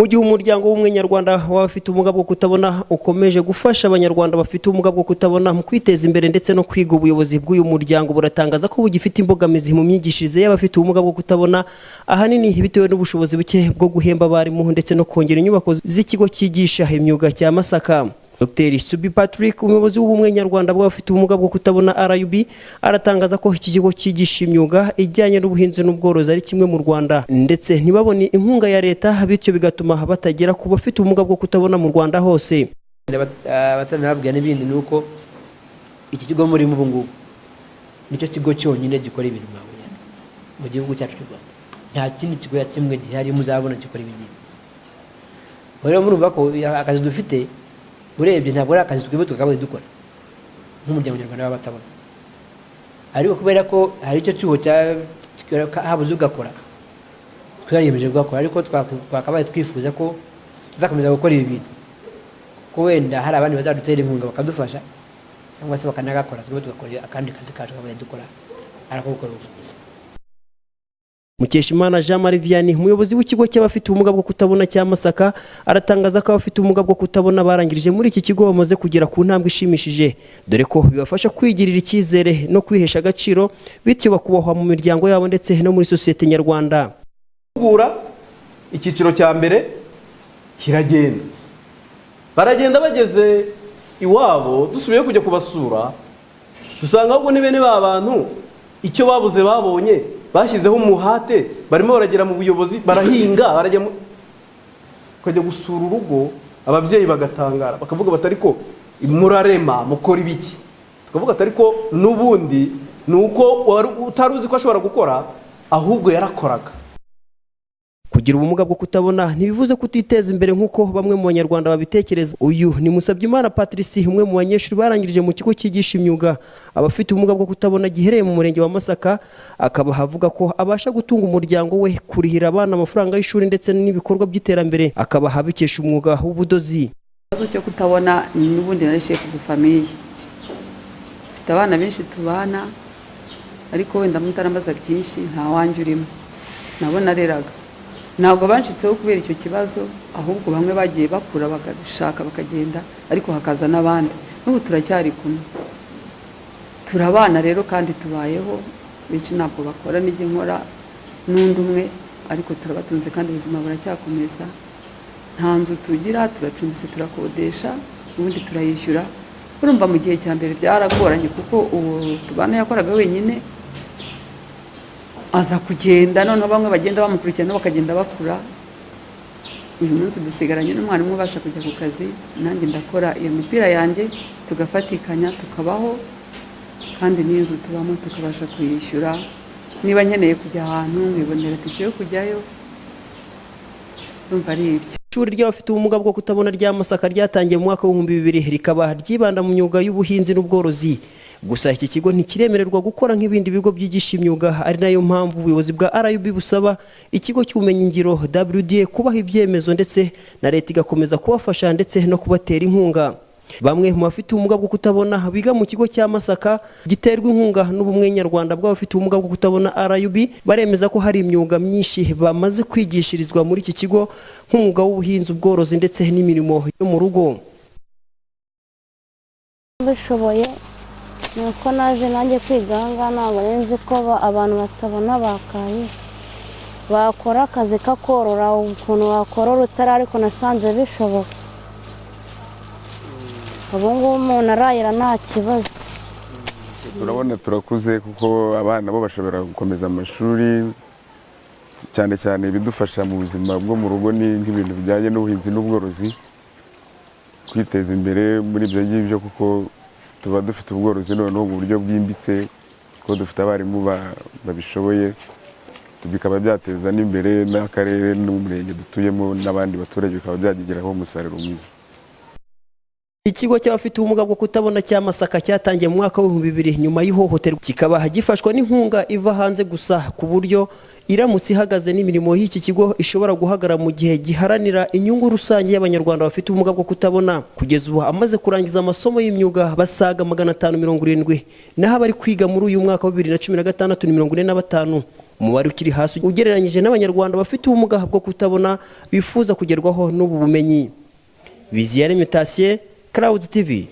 Mu gihe umuryango w'umwe nyarwanda w'abafite ubumuga bwo kutabona ukomeje gufasha abanyarwanda bafite ubumuga bwo kutabona mu kwiteza imbere ndetse no kwiga, ubuyobozi bw'uyu muryango buratangaza ko bugifite imbogamizi mu myigishirize y'abafite ubumuga bwo kutabona, ahanini bitewe n'ubushobozi buke bwo guhemba abarimu ndetse no kongera inyubako z'ikigo cyigisha imyuga cya Masaka. Dr. Subi Patrick, umuyobozi w'ubumwe nyarwanda bw'abafite ubumuga bwo kutabona RUB, aratangaza ko iki kigo cyigisha imyuga ijyanye n'ubuhinzi n'ubworozi ari kimwe mu Rwanda, ndetse ntibabone inkunga ya leta, bityo bigatuma batagera ku bafite ubumuga bwo kutabona mu Rwanda hose. Abatanababwira n'ibindi nuko iki kigo muri mu bungu nicyo kigo cyonyine gikora ibintu mwabonye mu gihugu cyacu cy'u Rwanda. Nta kindi kigo ya kimwe gihari muzabona gikora ibintu. Rero murumva ko akazi dufite urebye ntabwo ari akazi twebwe tukaba dukora nk'umuryango nyarwanda w'abatabona, ariko kubera ko hari icyo cyuho habuze ugakora, twariyemeje gukora, ariko twakabaye twifuza ko tuzakomeza gukora ibi bintu, ko wenda hari abandi bazadutera inkunga bakadufasha cyangwa se bakanagakora, twebwe tugakora akandi kazi kacu kabaye dukora ariko gukora ubuvuzi. Mukeshimana Jean Marie Vianney, umuyobozi w'ikigo cy'abafite ubumuga bwo kutabona cya Masaka, aratangaza ko abafite ubumuga bwo kutabona barangirije muri iki kigo bamaze kugera ku ntambwe ishimishije, dore ko bibafasha kwigirira icyizere no kwihesha agaciro, bityo bakubahwa mu miryango yabo ndetse no muri sosiyete nyarwanda. Icyiciro cya mbere kiragenda, baragenda bageze iwabo, dusubiye kujya kubasura dusanga ahubwo ni bene ba bantu icyo babuze babonye, bashyizeho umuhate, barimo baragera mu buyobozi, barahinga, kujya gusura urugo, ababyeyi bagatangara bakavuga batari ko murarema mukora ibiki, tukavuga atari ko n'ubundi nuko utari uzi ko ashobora gukora, ahubwo yarakoraga. Kugira ubumuga bwo kutabona ntibivuze kutiteza imbere nk'uko bamwe mu banyarwanda babitekereza. Uyu ni Musabyimana Patrice, umwe mu banyeshuri barangirije mu kigo cyigisha imyuga abafite ubumuga bwo kutabona gihereye mu murenge wa Masaka, akaba havuga ko abasha gutunga umuryango we, kurihira abana amafaranga y'ishuri ndetse n'ibikorwa by'iterambere, akaba habikesha umwuga w'ubudozi. Ikibazo cyo kutabona n'ubundi narishe ku famille, mfite abana benshi tubana, ariko wenda mutarambaza byinshi nta wanjye urimo, nabona reraga ntabwo bancitseho kubera icyo kibazo, ahubwo bamwe bagiye bakura bagashaka bakagenda, ariko hakaza n'abandi, n'ubu turacyari kumwe, turabana rero kandi tubayeho, benshi ntabwo bakora n'ijye nkora n'undi umwe, ariko turabatunze kandi ubuzima buracyakomeza, nta nzu tugira, turacumbitse, turakodesha, ubundi turayishyura. Urumva mu gihe cya mbere byaragoranye kuko uwo tubana yakoraga wenyine, aza kugenda, noneho bamwe bagenda bamukurikirana bakagenda bakura. Uyu munsi dusigaranye n'umwarimu ubasha kujya ku kazi, nanjye ndakora iyo mipira yanjye, tugafatikanya tukabaho, kandi n'inzu tubamo tukabasha kuyishyura. Niba nkeneye kujya ahantu nkibonera tike yo kujyayo, urumva ari ibyo. Ishuri ry'abafite ubumuga bwo kutabona rya Masaka ryatangiye mu mwaka wa 2000, rikaba ryibanda mu myuga y'ubuhinzi n'ubworozi. Gusa iki kigo ntikiremererwa gukora nk'ibindi bigo byigisha imyuga, ari nayo mpamvu ubuyobozi bwa RUB busaba ikigo cy'ubumenyi ngiro WDA kubaha ibyemezo ndetse na leta igakomeza kubafasha ndetse no kubatera inkunga. Bamwe mu bafite ubumuga bwo kutabona biga mu kigo cya Masaka giterwa inkunga n'ubumwe nyarwanda bw'abafite ubumuga bwo kutabona RUB, baremeza ko hari imyuga myinshi bamaze kwigishirizwa muri iki kigo, nk'umwuga w'ubuhinzi, ubworozi ndetse n'imirimo yo mu rugo. Bishoboye nuko naje nanjye kwiga aha ntabwo nzi ko abantu batabona bakaye bakora akazi kakorora, ukuntu wakorora utari, ariko nasanze bishoboka. Ubu ngubu umuntu arayira nta kibazo. Turabona turakuze kuko abana bo bashobora gukomeza amashuri, cyane cyane bidufasha mu buzima bwo mu rugo ni nk'ibintu bijyanye n'ubuhinzi n'ubworozi, kwiteza imbere muri ibyo ngibyo, kuko tuba dufite ubworozi noneho mu buryo bwimbitse, kuko dufite abarimu babishoboye, bikaba byateza n'imbere n'akarere n'umurenge dutuyemo n'abandi baturage, bikaba byagiraho umusaruro mwiza. Ikigo cy'abafite ubumuga bwo kutabona cya Masaka cyatangiye mu mwaka wa 2000 nyuma y'ihohoterwa, kikaba gifashwa n'inkunga iva hanze gusa, ku buryo iramutse ihagaze n'imirimo y'iki kigo ishobora guhagara mu gihe giharanira inyungu rusange y'abanyarwanda bafite ubumuga bwo kutabona. Kugeza ubu amaze kurangiza amasomo y'imyuga basaga 570, naho abari kwiga muri uyu mwaka wa 2016 ni 45. umubare ukiri hasi ugereranyije n'abanyarwanda bafite ubumuga bwo kutabona bifuza kugerwaho n'ubu bumenyi. Biziyaremye Tassier, Clouds TV.